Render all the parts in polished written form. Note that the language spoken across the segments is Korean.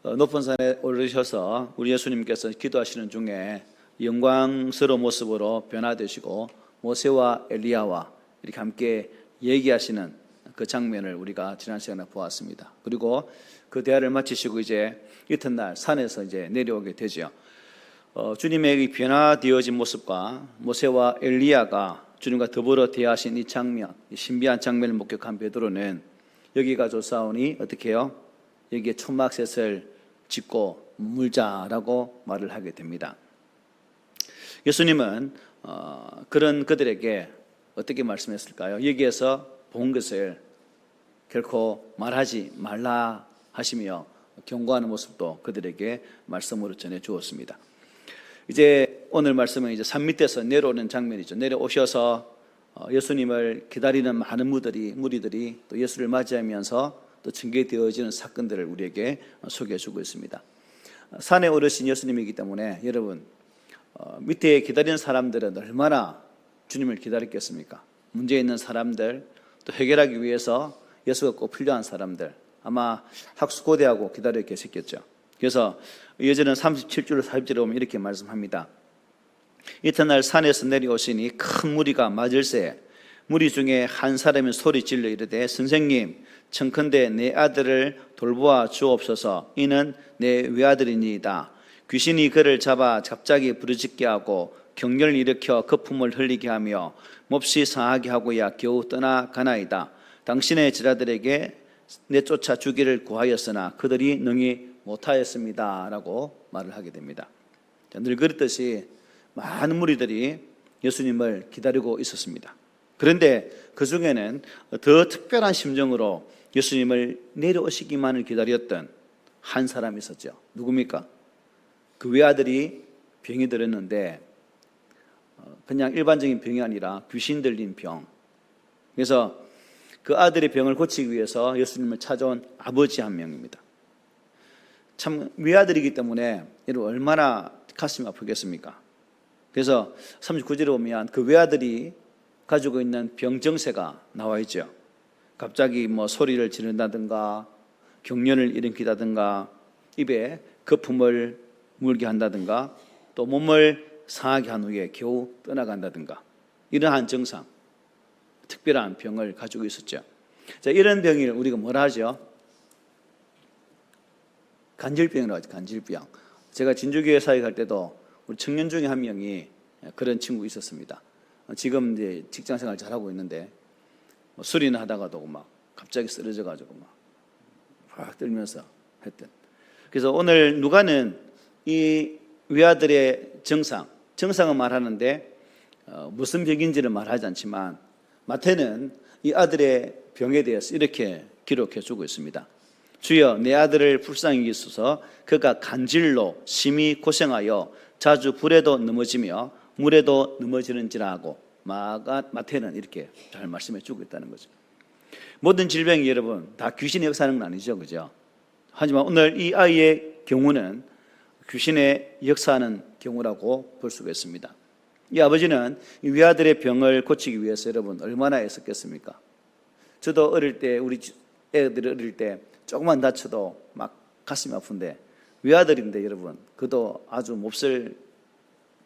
높은 산에 오르셔서 우리 예수님께서 기도하시는 중에 영광스러운 모습으로 변화되시고 모세와 엘리야와 이렇게 함께 얘기하시는 그 장면을 우리가 지난 시간에 보았습니다. 그리고 그 대화를 마치시고 이제 이튿날 산에서 이제 내려오게 되죠. 주님의 변화되어진 모습과 모세와 엘리야가 주님과 더불어 대하신 이 장면, 이 신비한 장면을 목격한 베드로는 여기가 좋사오니 어떻게 해요? 여기에 초막셋을 짓고 물자라고 말을 하게 됩니다. 예수님은 그런 그들에게 어떻게 말씀했을까요? 여기에서 본 것을 결코 말하지 말라 하시며 경고하는 모습도 그들에게 말씀으로 전해 주었습니다. 이제 오늘 말씀은 이제 산 밑에서 내려오는 장면이죠. 내려오셔서 예수님을 기다리는 많은 무리들이 또 예수를 맞이하면서 또 전개되어지는 사건들을 우리에게 소개해 주고 있습니다. 산에 오르신 예수님이기 때문에 여러분 밑에 기다리는 사람들은 얼마나 주님을 기다렸겠습니까? 문제 있는 사람들, 또 해결하기 위해서 예수가 꼭 필요한 사람들, 아마 학수고대하고 기다려 계셨겠죠. 그래서 예전은 37절 40절에 보면 이렇게 말씀합니다. 이튿날 산에서 내려오시니 큰 무리가 맞을새 무리 중에 한 사람이 소리 질러 이르되 선생님 청컨대 내 아들을 돌보아 주옵소서. 이는 내 외아들이니이다. 귀신이 그를 잡아 갑자기 부르짖게 하고 경련을 일으켜 거품을 흘리게 하며 몹시 상하게 하고야 겨우 떠나가나이다. 당신의 제자들에게 내쫓아 주기를 구하였으나 그들이 능히 못하였습니다 라고 말을 하게 됩니다. 늘 그랬듯이 많은 무리들이 예수님을 기다리고 있었습니다. 그런데 그 중에는 더 특별한 심정으로 예수님을 내려오시기만을 기다렸던 한 사람이 있었죠. 누굽니까? 그 외아들이 병이 들었는데 그냥 일반적인 병이 아니라 귀신 들린 병. 그래서 그 아들의 병을 고치기 위해서 예수님을 찾아온 아버지 한 명입니다. 참 외아들이기 때문에 여러분 얼마나 가슴이 아프겠습니까? 그래서 39절에 보면 그 외아들이 가지고 있는 병 증세가 나와 있죠. 갑자기 소리를 지른다든가 경련을 일으키다든가 입에 거품을 물게 한다든가 또 몸을 상하게 한 후에 겨우 떠나간다든가 이러한 증상, 특별한 병을 가지고 있었죠. 자, 이런 병을 우리가 뭐라 하죠? 간질병이라고 하죠. 간질병. 제가 진주교회 사역할 때도 우리 청년 중에 한 명이 그런 친구 있었습니다. 지금 이제 직장생활 잘하고 있는데 수리는 하다가도 막 갑자기 쓰러져가지고 막 떨면서 했던. 그래서 오늘 누가는 이 외아들의 정상은 말하는데 무슨 병인지를 말하지 않지만 마태는 이 아들의 병에 대해서 이렇게 기록해 주고 있습니다. 주여 내 아들을 불쌍히 여기소서. 그가 간질로 심히 고생하여 자주 불에도 넘어지며 물에도 넘어지는지라 하고 마태는 이렇게 잘 말씀해 주고 있다는 거죠. 모든 질병이 여러분 다 귀신의 역사는 아니죠, 그죠? 하지만 오늘 이 아이의 경우는 귀신의 역사하는 경우라고 볼 수가 있습니다. 이 아버지는 이 외아들의 병을 고치기 위해서 여러분 얼마나 애썼겠습니까? 저도 어릴 때 우리 애들이 어릴 때 조금만 다쳐도 막 가슴이 아픈데 외아들인데 여러분 그도 아주 몹쓸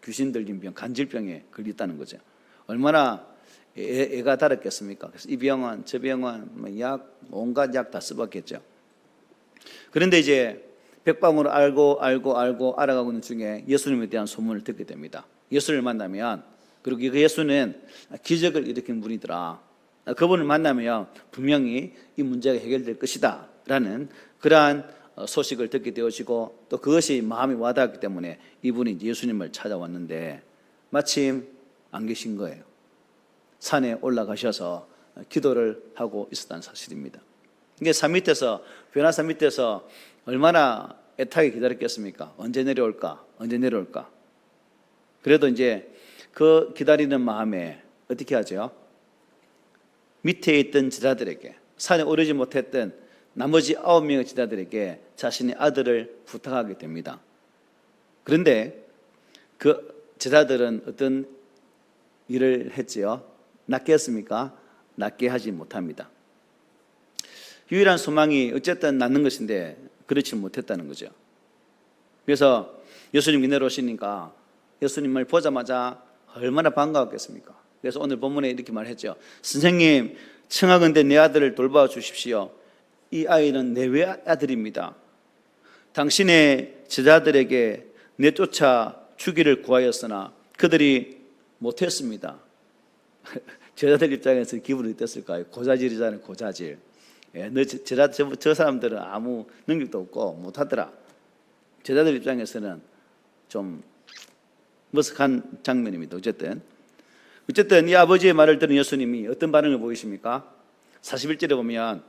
귀신 들린 병, 간질병에 걸렸다는 거죠. 얼마나 애가 달았겠습니까? 그래서 이 병원, 저 병원, 약, 온갖 약 다 써봤겠죠. 그런데 이제 백방으로 알고 알아가고 있는 중에 예수님에 대한 소문을 듣게 됩니다. 예수를 만나면, 그리고 그 예수는 기적을 일으킨 분이더라. 그분을 만나면 분명히 이 문제가 해결될 것이다 라는 그러한 소식을 듣게 되어지고 또 그것이 마음에 와닿았기 때문에 이분이 예수님을 찾아왔는데 마침 안 계신 거예요. 산에 올라가셔서 기도를 하고 있었다는 사실입니다. 이게 산 밑에서, 변화산 밑에서 얼마나 애타게 기다렸겠습니까? 언제 내려올까? 그래도 이제 그 기다리는 마음에 어떻게 하죠? 밑에 있던 제자들에게, 산에 오르지 못했던 나머지 9명의 제자들에게 자신의 아들을 부탁하게 됩니다. 그런데 그 제자들은 어떤 일을 했지요? 낫게 했습니까? 낫게 하지 못합니다. 유일한 소망이 어쨌든 낫는 것인데 그렇지 못했다는 거죠. 그래서 예수님이 내려오시니까 예수님을 보자마자 얼마나 반가웠겠습니까? 그래서 오늘 본문에 이렇게 말했죠. 선생님, 청하건대 내 아들을 돌봐 주십시오. 이 아이는 내 외아들입니다. 당신의 제자들에게 내쫓아 주기를 구하였으나 그들이 못했습니다. 제자들 입장에서 기분이 어땠을까요? 고자질이잖아요, 고자질. 저 사람들은 아무 능력도 없고 못하더라. 제자들 입장에서는 좀 머쓱한 장면입니다. 어쨌든 이 아버지의 말을 들은 예수님이 어떤 반응을 보이십니까? 41절에 보면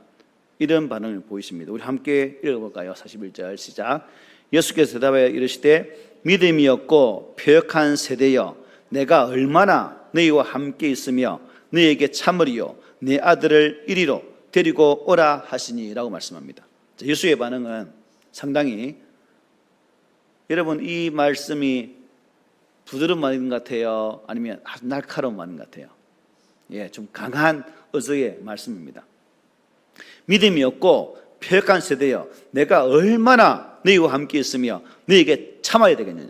이런 반응을 보이십니다. 우리 함께 읽어볼까요? 41절 시작. 예수께서 대답하여 이르시되 믿음이 없고 패역한 세대여, 내가 얼마나 너희와 함께 있으며 너희에게 참으리요 내 아들을 이리로 데리고 오라 하시니라고 말씀합니다. 예수의 반응은 상당히, 여러분 이 말씀이 부드러운 말인 것 같아요? 아니면 아주 날카로운 말인 것 같아요? 좀 강한 어조의 말씀입니다. 믿음이 없고 패역한 세대여, 내가 얼마나 너희와 함께 있으며 너희에게 참아야 되겠느냐,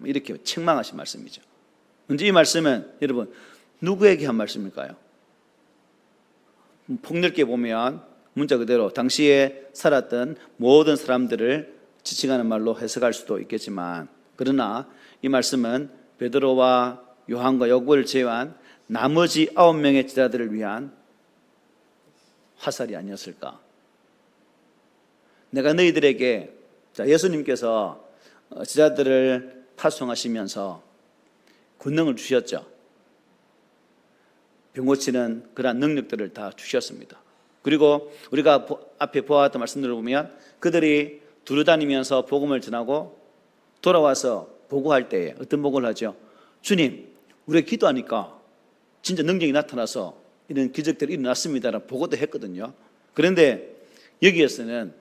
이렇게 책망하신 말씀이죠. 먼저 이 말씀은 여러분 누구에게 한 말씀일까요? 폭넓게 보면 문자 그대로 당시에 살았던 모든 사람들을 지칭하는 말로 해석할 수도 있겠지만, 그러나 이 말씀은 베드로와 요한과 야고보를 제외한 나머지 9명의 제자들을 위한 화살이 아니었을까? 내가 너희들에게, 예수님께서 제자들을 파송하시면서 권능을 주셨죠. 병 고치는 그러한 능력들을 다 주셨습니다. 그리고 우리가 앞에 보았던 말씀들을 보면 그들이 두루다니면서 복음을 전하고 돌아와서 보고할 때에 어떤 보고를 하죠? 주님, 우리가 기도하니까 진짜 능력이 나타나서 이런 기적들이 일어났습니다라는 보고도 했거든요. 그런데 여기에서는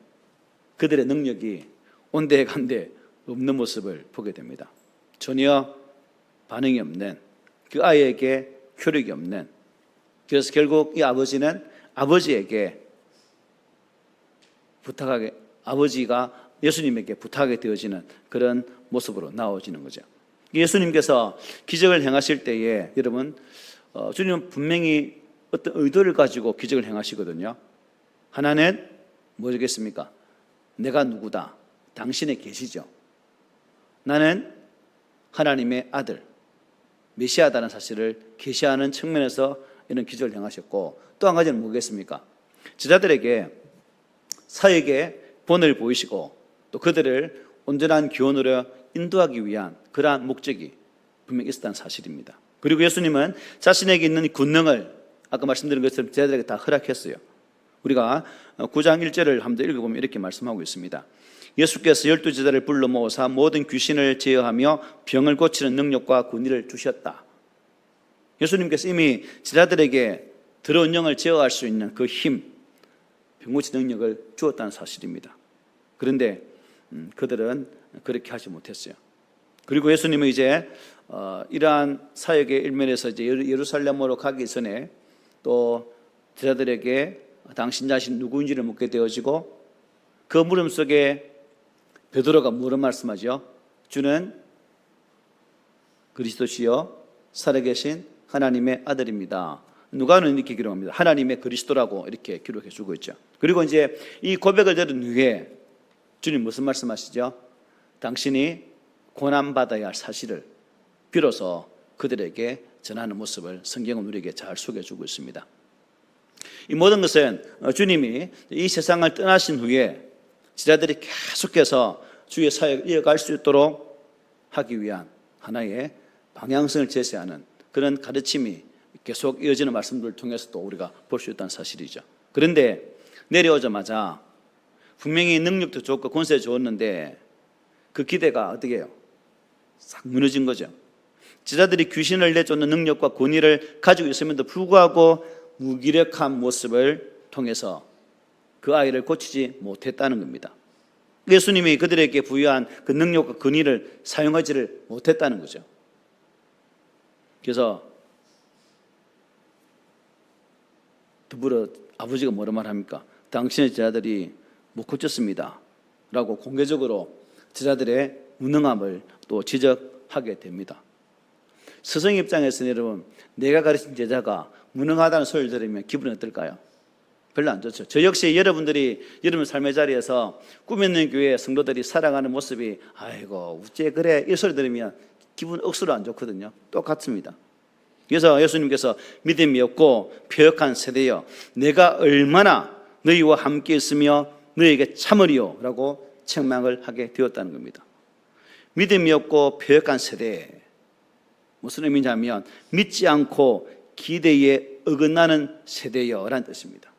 그들의 능력이 온데간데 없는 모습을 보게 됩니다. 전혀 반응이 없는, 그 아이에게 효력이 없는. 그래서 결국 이 아버지는 아버지에게 아버지가 예수님에게 부탁하게 되어지는 그런 모습으로 나오지는 거죠. 예수님께서 기적을 행하실 때에 여러분, 주님은 분명히 어떤 의도를 가지고 기적을 행하시거든요. 하나는 뭐겠습니까? 내가 누구다, 당신의 계시죠. 나는 하나님의 아들, 메시아다는 사실을 계시하는 측면에서 이런 기적을 행하셨고, 또 한 가지는 뭐겠습니까? 제자들에게 사역의 본을 보이시고 또 그들을 온전한 교훈으로 인도하기 위한 그러한 목적이 분명히 있었다는 사실입니다. 그리고 예수님은 자신에게 있는 권능을 아까 말씀드린 것처럼 제자들에게 다 허락했어요. 우리가 9장 1절을 한번 읽어보면 이렇게 말씀하고 있습니다. 예수께서 12제자를 불러 모으사 모든 귀신을 제어하며 병을 고치는 능력과 권위를 주셨다. 예수님께서 이미 제자들에게 더러운 영을 제어할 수 있는 그 힘, 병 고치는 능력을 주었다는 사실입니다. 그런데 그들은 그렇게 하지 못했어요. 그리고 예수님은 이제 이러한 사역의 일면에서 이제 예루살렘으로 가기 전에 또 제자들에게 당신 자신 누구인지를 묻게 되어지고, 그 물음 속에 베드로가 뭐를 말씀하죠? 주는 그리스도시요 살아계신 하나님의 아들입니다. 누가는 이렇게 기록합니다. 하나님의 그리스도라고 이렇게 기록해 주고 있죠. 그리고 이제 이 고백을 들은 후에 주님 무슨 말씀하시죠? 당신이 고난받아야 할 사실을 비로소 그들에게 전하는 모습을 성경은 우리에게 잘 소개해주고 있습니다. 이 모든 것은 주님이 이 세상을 떠나신 후에 제자들이 계속해서 주의 사역을 이어갈 수 있도록 하기 위한 하나의 방향성을 제시하는 그런 가르침이 계속 이어지는 말씀들을 통해서 또 우리가 볼 수 있다는 사실이죠. 그런데 내려오자마자 분명히 능력도 좋고 권세 좋았는데 그 기대가 어떻게 해요? 싹 무너진 거죠. 제자들이 귀신을 내쫓는 능력과 권위를 가지고 있음에도 불구하고 무기력한 모습을 통해서 그 아이를 고치지 못했다는 겁니다. 예수님이 그들에게 부여한 그 능력과 권위를 사용하지를 못했다는 거죠. 그래서 더불어 아버지가 뭐라 말합니까? 당신의 제자들이 못 고쳤습니다 라고 공개적으로 제자들의 무능함을 또 지적하게 됩니다. 스승 입장에서는 여러분, 내가 가르친 제자가 무능하다는 소리를 들으면 기분이 어떨까요? 별로 안 좋죠. 저 역시 여러분들이 여러분 삶의 자리에서 꿈 있는 교회 성도들이 살아가는 모습이 아이고 어째 그래 이 소리 들으면 기분 억수로 안 좋거든요. 똑같습니다. 그래서 예수님께서 믿음이 없고 표역한 세대여 내가 얼마나 너희와 함께 있으며 너희에게 참으리요 라고 책망을 하게 되었다는 겁니다. 믿음이 없고 표역한 세대, 무슨 의미냐면 믿지 않고 기대에 어긋나는 세대여 라는 뜻입니다.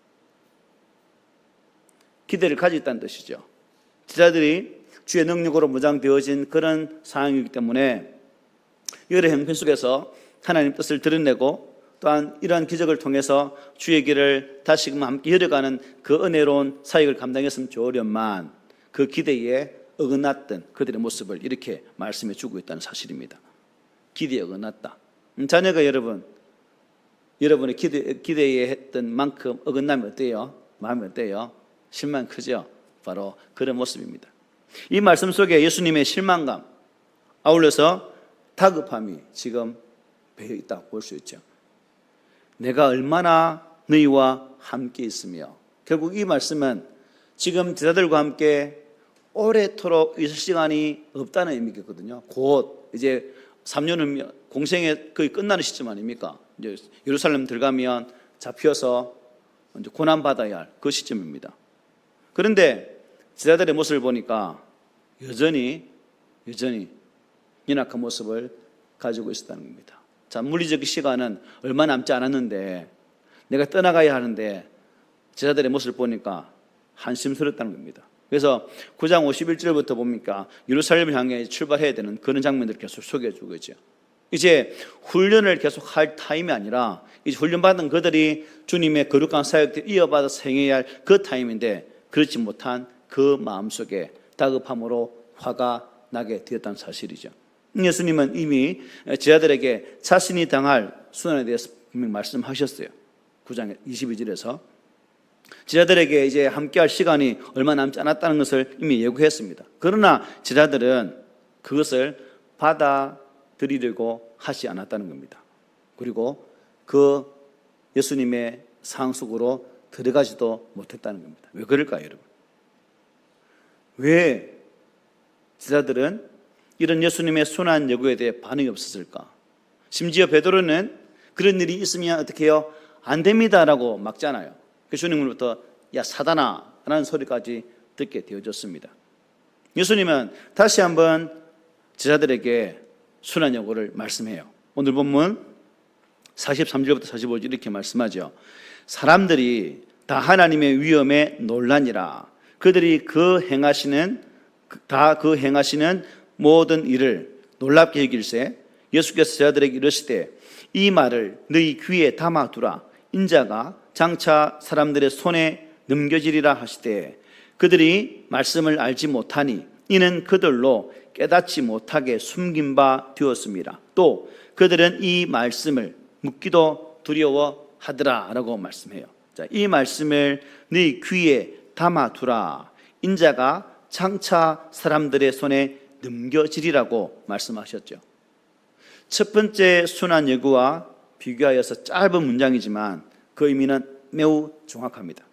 기대를 가졌다는 뜻이죠. 제자들이 주의 능력으로 무장되어진 그런 상황이기 때문에 여러 형편 속에서 하나님 뜻을 드러내고 또한 이러한 기적을 통해서 주의 길을 다시금 함께 열어가는 그 은혜로운 사역을 감당했으면 좋으련만 그 기대에 어긋났던 그들의 모습을 이렇게 말씀해 주고 있다는 사실입니다. 기대에 어긋났다. 자녀가 여러분의 기대에 했던 만큼 어긋나면 어때요? 마음이 어때요? 실망 크죠? 바로 그런 모습입니다. 이 말씀 속에 예수님의 실망감, 아울러서 다급함이 지금 배어 있다고 볼 수 있죠. 내가 얼마나 너희와 함께 있으며, 결국 이 말씀은 지금 제자들과 함께 오래도록 있을 시간이 없다는 의미겠거든요. 곧 이제 3년 후면 공생에 거의 끝나는 시점 아닙니까? 이제 예루살렘 들어가면 잡혀서 이제 고난 받아야 할 그 시점입니다. 그런데 제자들의 모습을 보니까 여전히 연약한 모습을 가지고 있었다는 겁니다. 자, 물리적 시간은 얼마 남지 않았는데 내가 떠나가야 하는데 제자들의 모습을 보니까 한심스럽다는 겁니다. 그래서 9장 51절부터 보니까 예루살렘을 향해 출발해야 되는 그런 장면들을 계속 소개해 주고 있죠. 이제 훈련을 계속 할 타임이 아니라 이제 훈련받은 그들이 주님의 거룩한 사역을 이어받아서 행해야 할 그 타임인데 그렇지 못한 그 마음속에 다급함으로 화가 나게 되었다는 사실이죠. 예수님은 이미 제자들에게 자신이 당할 순환에 대해서 분명히 말씀하셨어요. 9장 22절에서 제자들에게 이제 함께할 시간이 얼마 남지 않았다는 것을 이미 예고했습니다. 그러나 제자들은 그것을 받아들이려고 하지 않았다는 겁니다. 그리고 그 예수님의 상황 속으로 들어가지도 못했다는 겁니다. 왜 그럴까요, 여러분? 왜 제자들은 이런 예수님의 순한 요구에 대해 반응이 없었을까? 심지어 베드로는 그런 일이 있으면 어떻게 해요? 안 됩니다라고 막잖아요. 주님으로부터 야 사단아 라는 소리까지 듣게 되어졌습니다. 예수님은 다시 한번 제자들에게 순한 요구를 말씀해요. 오늘 본문 43절부터 45절 이렇게 말씀하죠. 사람들이 다 하나님의 위엄에 놀라니라. 그들이 그 행하시는 모든 일을 놀랍게 여길세 예수께서 제자들에게 이르시되 이 말을 너희 귀에 담아두라. 인자가 장차 사람들의 손에 넘겨지리라 하시되 그들이 말씀을 알지 못하니 이는 그들로 깨닫지 못하게 숨긴 바 되었습니다. 또 그들은 이 말씀을 묻기도 두려워하더라 라고 말씀해요. 자, 이 말씀을 네 귀에 담아두라. 인자가 장차 사람들의 손에 넘겨지리라고 말씀하셨죠. 첫 번째 순한 예고와 비교하여서 짧은 문장이지만 그 의미는 매우 정확합니다.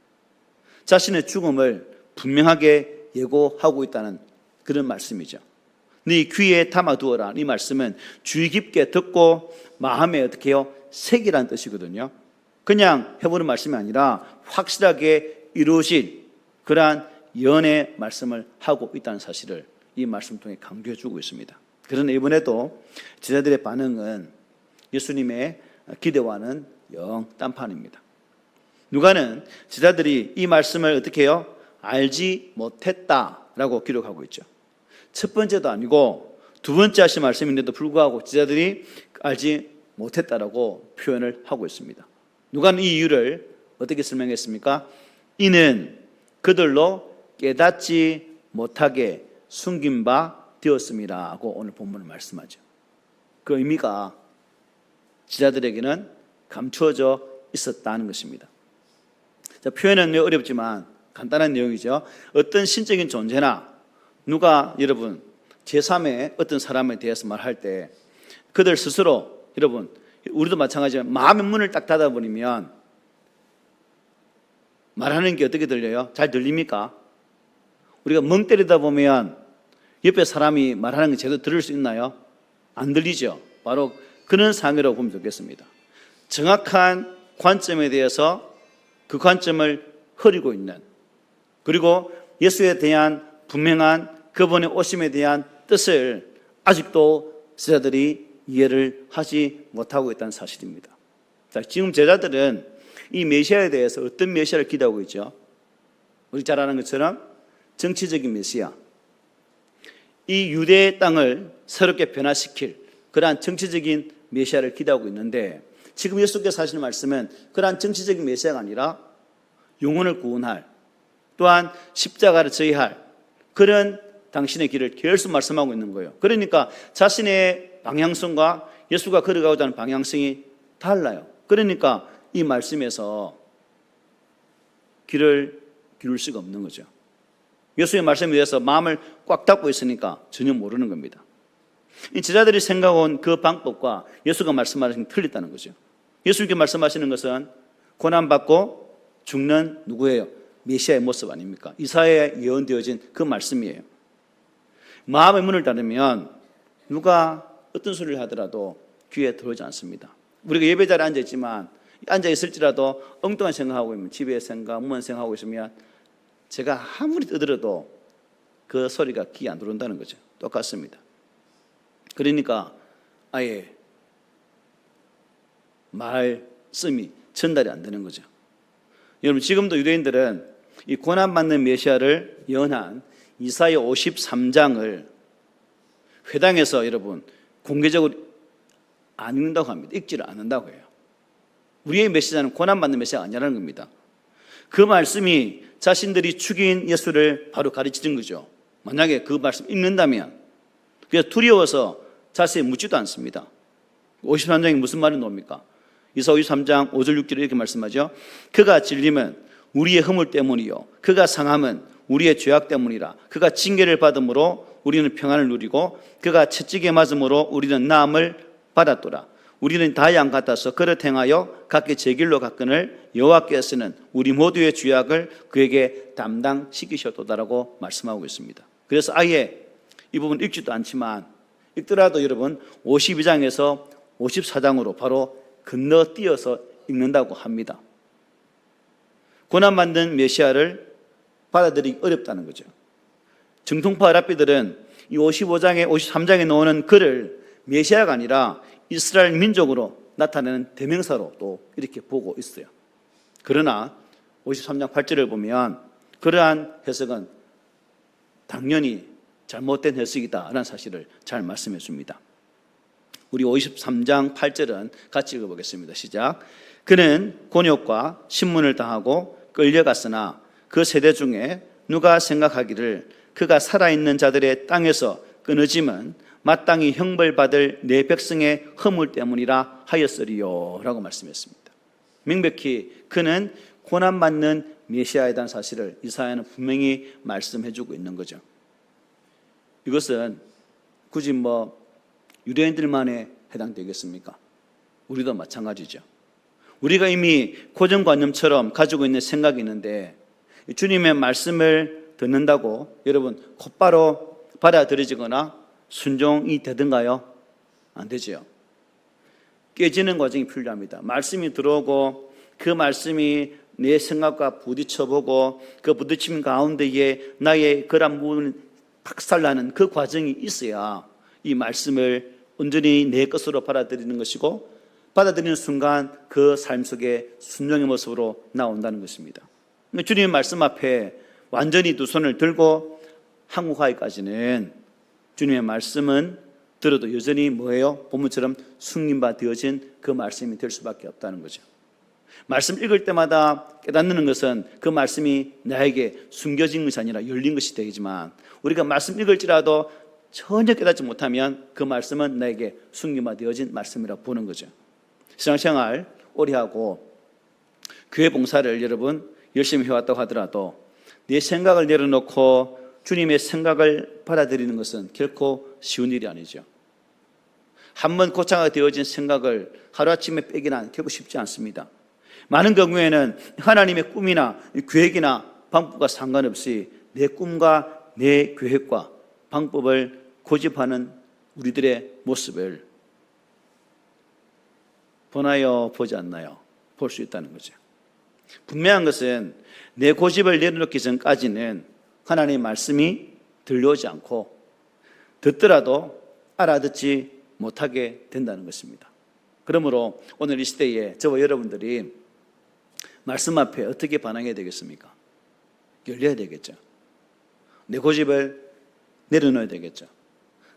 자신의 죽음을 분명하게 예고하고 있다는 그런 말씀이죠. 네 귀에 담아두어라. 이 말씀은 주의 깊게 듣고 마음에 어떻게 해요? 새기라는 뜻이거든요. 그냥 해보는 말씀이 아니라 확실하게 이루어질 그러한 예언의 말씀을 하고 있다는 사실을 이 말씀 통해 강조해 주고 있습니다. 그러나 이번에도 제자들의 반응은 예수님의 기대와는 영 딴판입니다. 누가는 제자들이 이 말씀을 어떻게 해요? 알지 못했다라고 기록하고 있죠. 첫 번째도 아니고 두 번째 하신 말씀인데도 불구하고 제자들이 알지 못했다라고 표현을 하고 있습니다. 누가는 이 이유를 어떻게 설명했습니까? 이는 그들로 깨닫지 못하게 숨긴 바 되었습니다 하고 오늘 본문을 말씀하죠. 그 의미가 제자들에게는 감추어져 있었다는 것입니다. 자, 표현은 어렵지만 간단한 내용이죠. 어떤 신적인 존재나 누가 여러분 제3의 어떤 사람에 대해서 말할 때 그들 스스로 여러분 우리도 마찬가지지만 마음의 문을 딱 닫아버리면 말하는 게 어떻게 들려요? 잘 들립니까? 우리가 멍 때리다 보면 옆에 사람이 말하는 게 제대로 들을 수 있나요? 안 들리죠. 바로 그런 상태라고 보면 좋겠습니다. 정확한 관점에 대해서 그 관점을 흐리고 있는, 그리고 예수에 대한 분명한 그분의 오심에 대한 뜻을 아직도 제자들이 이해를 하지 못하고 있다는 사실입니다. 자, 지금 제자들은 이 메시아에 대해서 어떤 메시아를 기대하고 있죠? 우리 잘 아는 것처럼 정치적인 메시아, 이 유대의 땅을 새롭게 변화시킬 그러한 정치적인 메시아를 기대하고 있는데, 지금 예수께서 하시는 말씀은 그러한 정치적인 메시아가 아니라 영혼을 구원할, 또한 십자가를 저해할 그런 당신의 길을 계속 말씀하고 있는 거예요. 그러니까 자신의 방향성과 예수가 걸어가고자 하는 방향성이 달라요. 그러니까 이 말씀에서 길을 기울 수가 없는 거죠. 예수의 말씀에 대해서 마음을 꽉 닫고 있으니까 전혀 모르는 겁니다. 이 제자들이 생각한 그 방법과 예수가 말씀하시는 게 틀렸다는 거죠. 예수님께 말씀하시는 것은 고난받고 죽는 누구예요? 메시아의 모습 아닙니까? 이사야에 예언되어진 그 말씀이에요. 마음의 문을 닫으면 누가 어떤 소리를 하더라도 귀에 들어오지 않습니다. 우리가 예배 자리에 앉아있지만 앉아있을지라도 엉뚱한 생각하고 있으면, 집에 생각, 무슨 생각하고 있으면 제가 아무리 떠들어도 그 소리가 귀에 안 들어온다는 거죠. 똑같습니다. 그러니까 아예 말씀이 전달이 안 되는 거죠. 여러분, 지금도 유대인들은 이 고난받는 메시아를 예언한 이사야 53장을 회당에서 여러분 공개적으로 안 읽는다고 합니다. 읽지를 않는다고 해요. 우리의 메시아는 고난받는 메시아가 아니라는 겁니다. 그 말씀이 자신들이 죽인 예수를 바로 가르치는 거죠. 만약에 그 말씀 읽는다면 그래서 두려워서 자세히 묻지도 않습니다. 53장에 무슨 말이 나옵니까? 이사야 53장 5절 6절에 이렇게 말씀하죠. 그가 질림은 우리의 허물 때문이요 그가 상함은 우리의 죄악 때문이라. 그가 징계를 받음으로 우리는 평안을 누리고 그가 채찍에 맞음으로 우리는 나음을 받았도다. 우리는 다 양 같아서 그릇 행하여 각기 제 길로 갔거늘 여호와께서는 우리 모두의 죄악을 그에게 담당시키셨도다라고 말씀하고 있습니다. 그래서 아예 이 부분 읽지도 않지만 읽더라도 여러분 52장에서 54장으로 바로 건너뛰어서 읽는다고 합니다. 고난받는 메시아를 받아들이기 어렵다는 거죠. 정통파 랍비들은 이 55장에 53장에 나오는 그를 메시아가 아니라 이스라엘 민족으로 나타내는 대명사로 또 이렇게 보고 있어요. 그러나 53장 8절을 보면 그러한 해석은 당연히 잘못된 해석이다라는 사실을 잘 말씀해 줍니다. 우리 53장 8절은 같이 읽어보겠습니다. 시작. 그는 곤욕과 신문을 당하고 끌려갔으나 그 세대 중에 누가 생각하기를 그가 살아있는 자들의 땅에서 끊어짐은 마땅히 형벌받을 내 백성의 허물 때문이라 하였으리요 라고 말씀했습니다. 명백히 그는 고난받는 메시아에 대한 사실을 이사야는 분명히 말씀해주고 있는 거죠. 이것은 굳이 유대인들만에 해당되겠습니까? 우리도 마찬가지죠. 우리가 이미 고정관념처럼 가지고 있는 생각이 있는데 주님의 말씀을 듣는다고 여러분 곧바로 받아들여지거나 순종이 되든가요? 안 되죠. 깨지는 과정이 필요합니다. 말씀이 들어오고 그 말씀이 내 생각과 부딪혀보고 그 부딪힘 가운데에 나의 그런 부분을 박살나는 그 과정이 있어야 이 말씀을 온전히 내 것으로 받아들이는 것이고 받아들이는 순간 그 삶 속에 순종의 모습으로 나온다는 것입니다. 주님의 말씀 앞에 완전히 두 손을 들고 항복하기까지는 주님의 말씀은 들어도 여전히 뭐예요? 본문처럼 숨김바 되어진 그 말씀이 될 수밖에 없다는 거죠. 말씀 읽을 때마다 깨닫는 것은 그 말씀이 나에게 숨겨진 것이 아니라 열린 것이 되지만 우리가 말씀 읽을지라도 전혀 깨닫지 못하면 그 말씀은 나에게 숨김바 되어진 말씀이라고 보는 거죠. 신앙생활 오래 하고 교회 봉사를 여러분 열심히 해왔다고 하더라도 내 생각을 내려놓고 주님의 생각을 받아들이는 것은 결코 쉬운 일이 아니죠. 한번 고착화가 되어진 생각을 하루아침에 빼기는 결코 쉽지 않습니다. 많은 경우에는 하나님의 꿈이나 계획이나 방법과 상관없이 내 꿈과 내 계획과 방법을 고집하는 우리들의 모습을 보나요, 보지 않나요? 볼 수 있다는 거죠. 분명한 것은 내 고집을 내려놓기 전까지는 하나님의 말씀이 들려오지 않고 듣더라도 알아듣지 못하게 된다는 것입니다. 그러므로 오늘 이 시대에 저와 여러분들이 말씀 앞에 어떻게 반응해야 되겠습니까? 열려야 되겠죠. 내 고집을 내려놓아야 되겠죠.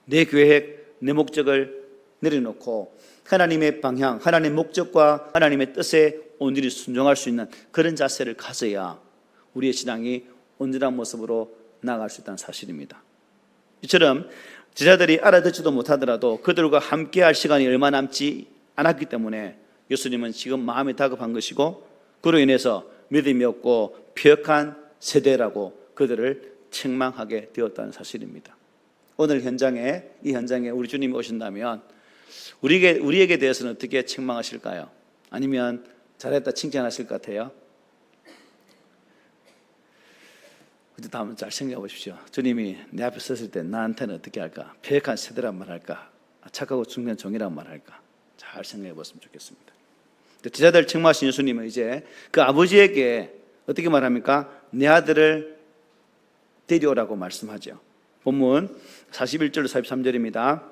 내 계획, 내 목적을 내려놓고 하나님의 방향, 하나님의 목적과 하나님의 뜻에 온전히 순종할 수 있는 그런 자세를 가져야 우리의 신앙이 온전한 모습으로 나아갈 수 있다는 사실입니다. 이처럼 제자들이 알아듣지도 못하더라도 그들과 함께할 시간이 얼마 남지 않았기 때문에 예수님은 지금 마음이 다급한 것이고 그로 인해서 믿음이 없고 폐역한 세대라고 그들을 책망하게 되었다는 사실입니다. 오늘 이 현장에 우리 주님이 오신다면 우리에게 대해서는 어떻게 책망하실까요? 아니면 잘했다 칭찬하실 것 같아요? 그때 한번 잘 생각해 보십시오. 주님이 내 앞에 섰을 때 나한테는 어떻게 할까? 폐역한 세대란 말할까? 착하고 중년 종이란 말할까? 잘 생각해 봤으면 좋겠습니다. 제자들 책망하신 예수님은 이제 그 아버지에게 어떻게 말합니까? 내 아들을 데려오라고 말씀하죠. 본문 41절로 43절입니다.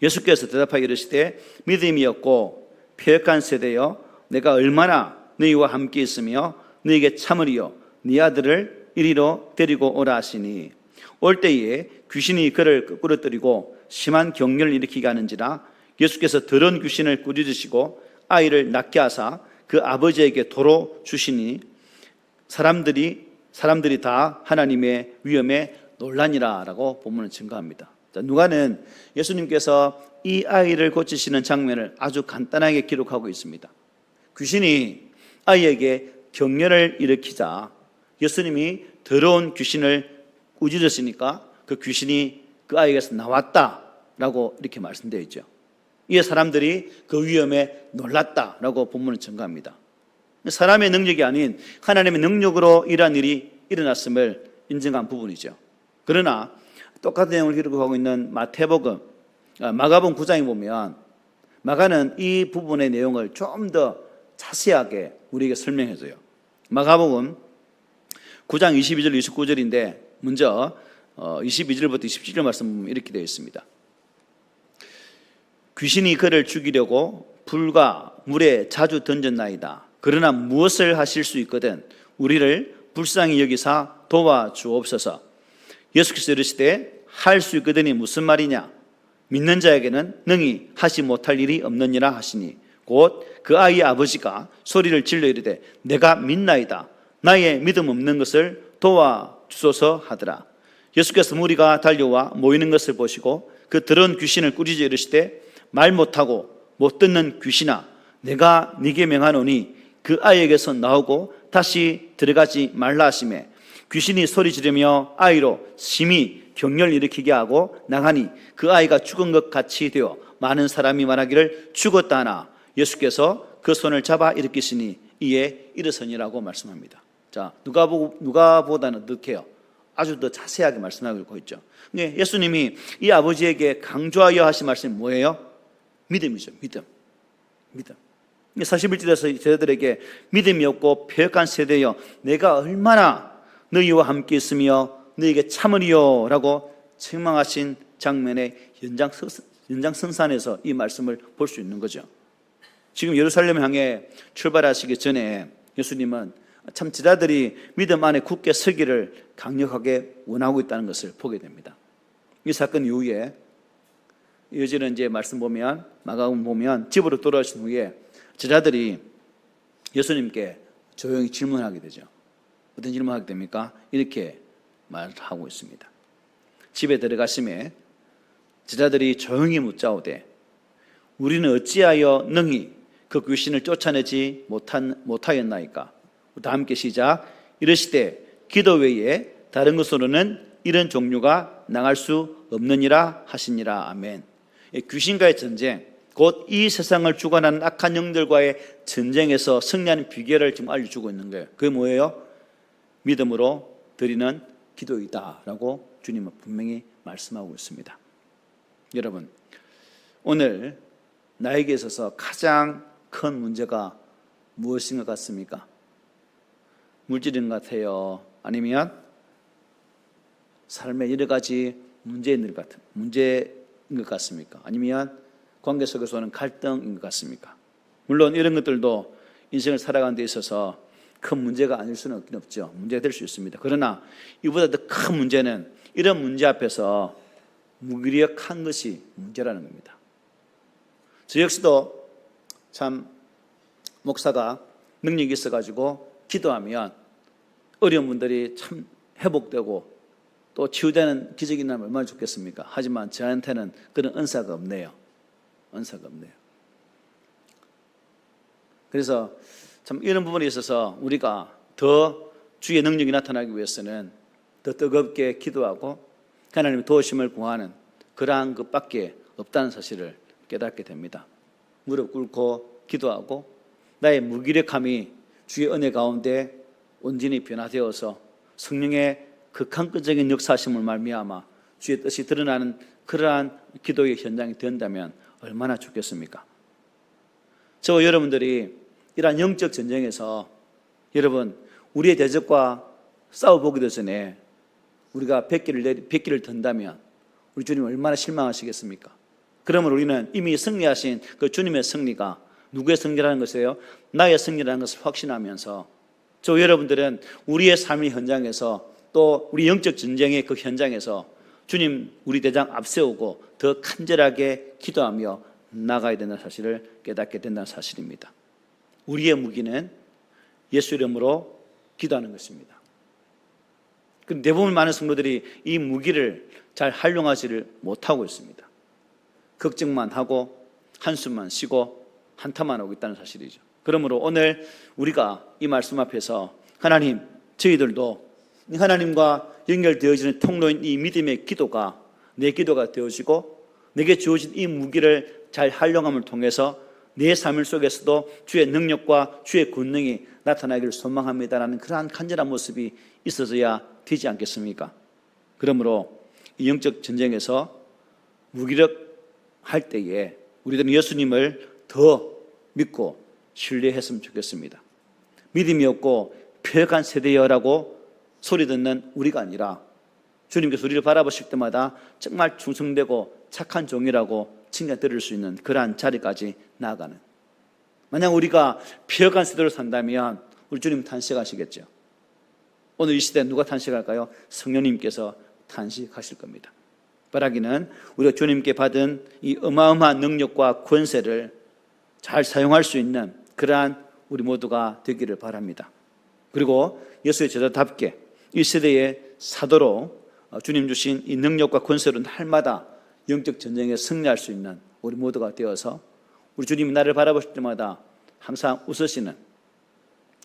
예수께서 대답하여 이르시되 믿음이 없고 폐역한 세대여 내가 얼마나 너희와 함께 있으며 너희에게 참으리요 네 아들을 이리로 데리고 오라 하시니 올 때에 귀신이 그를 끌어들이고 심한 경련을 일으키게 하는지라 예수께서 더러운 귀신을 꾸짖으시고 아이를 낳게 하사 그 아버지에게 도로 주시니 사람들이 다 하나님의 위엄에 놀라니라 라고 본문은 증거합니다. 누가는 예수님께서 이 아이를 고치시는 장면을 아주 간단하게 기록하고 있습니다. 귀신이 아이에게 경련을 일으키자 예수님이 더러운 귀신을 꾸짖으시니까 그 귀신이 그 아이에게서 나왔다라고 이렇게 말씀되어 있죠. 이에 사람들이 그 위엄에 놀랐다라고 본문은 증거합니다. 사람의 능력이 아닌 하나님의 능력으로 이러한 일이 일어났음을 인정한 부분이죠. 그러나 똑같은 내용을 기록하고 있는 마태복음, 마가복음 9장에 보면 마가는 이 부분의 내용을 좀 더 자세하게 우리에게 설명해줘요. 마가복음 9장 22절 29절인데 먼저 22절부터 27절 말씀 보면 이렇게 되어 있습니다. 귀신이 그를 죽이려고 불과 물에 자주 던졌나이다. 그러나 무엇을 하실 수 있거든 우리를 불쌍히 여기사 도와주옵소서. 예수께서 이르시되 할 수 있거든이 무슨 말이냐? 믿는 자에게는 능히 하지 못할 일이 없느니라 하시니 곧 그 아이의 아버지가 소리를 질러 이르되 내가 믿나이다. 나의 믿음 없는 것을 도와주소서 하더라. 예수께서 무리가 달려와 모이는 것을 보시고 그 더러운 귀신을 꾸짖어 이르시되 말 못하고 못 듣는 귀신아 내가 네게 명하노니 그 아이에게서 나오고 다시 들어가지 말라 하시매 귀신이 소리 지르며 아이로 심히 경련을 일으키게 하고 나가니 그 아이가 죽은 것 같이 되어 많은 사람이 말하기를 죽었다 하나 예수께서 그 손을 잡아 일으키시니 이에 일어서니라고 말씀합니다. 자, 누가보다는 어떻게요? 아주 더 자세하게 말씀하고 있죠. 근데 예수님이 이 아버지에게 강조하여 하신 말씀이 뭐예요? 믿음이죠. 믿음. 41절에서 저희들에게 믿음이 없고 폐역한 세대여 내가 얼마나 너희와 함께 있으며 너희에게 참으리요 라고 책망하신 장면의 연장선상에서 이 말씀을 볼 수 있는 거죠. 지금 예루살렘 향해 출발하시기 전에 예수님은 참 제자들이 믿음 안에 굳게 서기를 강력하게 원하고 있다는 것을 보게 됩니다. 이 사건 이후에 이어지는 이제 말씀 보면 마가복음 보면 집으로 돌아오신 후에 제자들이 예수님께 조용히 질문하게 되죠. 어떤 질문하게 됩니까? 이렇게 말하고 있습니다. 집에 들어가심에 제자들이 조용히 묻자오되 우리는 어찌하여 능히 그 귀신을 쫓아내지 못하였나이까? 다 함께 시작. 이르시되 기도 외에 다른 것으로는 이런 종류가 나갈 수 없느니라 하시니라. 아멘. 귀신과의 전쟁, 곧 이 세상을 주관하는 악한 영들과의 전쟁에서 승리하는 비결을 지금 알려주고 있는 거예요. 그게 뭐예요? 믿음으로 드리는 기도이다라고 주님은 분명히 말씀하고 있습니다. 여러분, 오늘 나에게 있어서 가장 큰 문제가 무엇인 것 같습니까? 물질인 것 같아요? 아니면 삶의 여러 가지 문제인 것 같습니까? 아니면 관계 속에서 오는 갈등인 것 같습니까? 물론 이런 것들도 인생을 살아가는 데 있어서 큰 문제가 아닐 수는 없긴 없죠. 문제가 될 수 있습니다. 그러나 이보다 더 큰 문제는 이런 문제 앞에서 무기력한 것이 문제라는 겁니다. 저 역시도 참 목사가 능력이 있어가지고 기도하면 어려운 분들이 참 회복되고 또 치유되는 기적이 나면 얼마나 좋겠습니까? 하지만 저한테는 그런 은사가 없네요. 은사가 없네요. 그래서 참 이런 부분에 있어서 우리가 더 주의 능력이 나타나기 위해서는 더 뜨겁게 기도하고 하나님의 도우심을 구하는 그러한 것밖에 없다는 사실을 깨닫게 됩니다. 무릎 꿇고 기도하고 나의 무기력함이 주의 은혜 가운데 온전히 변화되어서 성령의 극한적인 역사하심을 말미암아 주의 뜻이 드러나는 그러한 기도의 현장이 된다면 얼마나 좋겠습니까? 저와 여러분들이 이러한 영적 전쟁에서 여러분 우리의 대적과 싸워보기도 전에 우리가 백기를 든다면 우리 주님 얼마나 실망하시겠습니까? 그러면 우리는 이미 승리하신 그 주님의 승리가 누구의 승리라는 것이에요? 나의 승리라는 것을 확신하면서 저 여러분들은 우리의 삶의 현장에서 또 우리 영적 전쟁의 그 현장에서 주님 우리 대장 앞세우고 더 간절하게 기도하며 나가야 된다는 사실을 깨닫게 된다는 사실입니다. 우리의 무기는 예수 이름으로 기도하는 것입니다. 대부분 많은 성도들이 이 무기를 잘 활용하지를 못하고 있습니다. 걱정만 하고 한숨만 쉬고 한탄만 하고 있다는 사실이죠. 그러므로 오늘 우리가 이 말씀 앞에서 하나님, 저희들도 하나님과 연결되어지는 통로인 이 믿음의 기도가 내 기도가 되어지고 내게 주어진 이 무기를 잘 활용함을 통해서 내 삶 속에서도 주의 능력과 주의 권능이 나타나기를 소망합니다라는 그러한 간절한 모습이 있어서야 되지 않겠습니까? 그러므로 이 영적 전쟁에서 무기력할 때에 우리들은 예수님을 더 믿고 신뢰했으면 좋겠습니다. 믿음이 없고 폐역한 세대여라고 소리 듣는 우리가 아니라 주님께서 우리를 바라보실 때마다 정말 충성되고 착한 종이라고 칭찬 들을 수 있는 그러한 자리까지 나아가는, 만약 우리가 폐역한 세대로 산다면 우리 주님 탄식하시겠죠. 오늘 이 시대에 누가 탄식할까요? 성령님께서 탄식하실 겁니다. 바라기는 우리가 주님께 받은 이 어마어마한 능력과 권세를 잘 사용할 수 있는 그러한 우리 모두가 되기를 바랍니다. 그리고 예수의 제자답게 이 시대의 사도로 주님 주신 이 능력과 권세로 날마다 영적 전쟁에 승리할 수 있는 우리 모두가 되어서 우리 주님이 나를 바라보실 때마다 항상 웃으시는,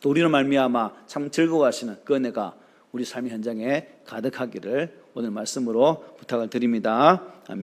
또 우리로 말미암아 참 즐거워하시는 그 은혜가 우리 삶의 현장에 가득하기를 오늘 말씀으로 부탁을 드립니다. 아멘.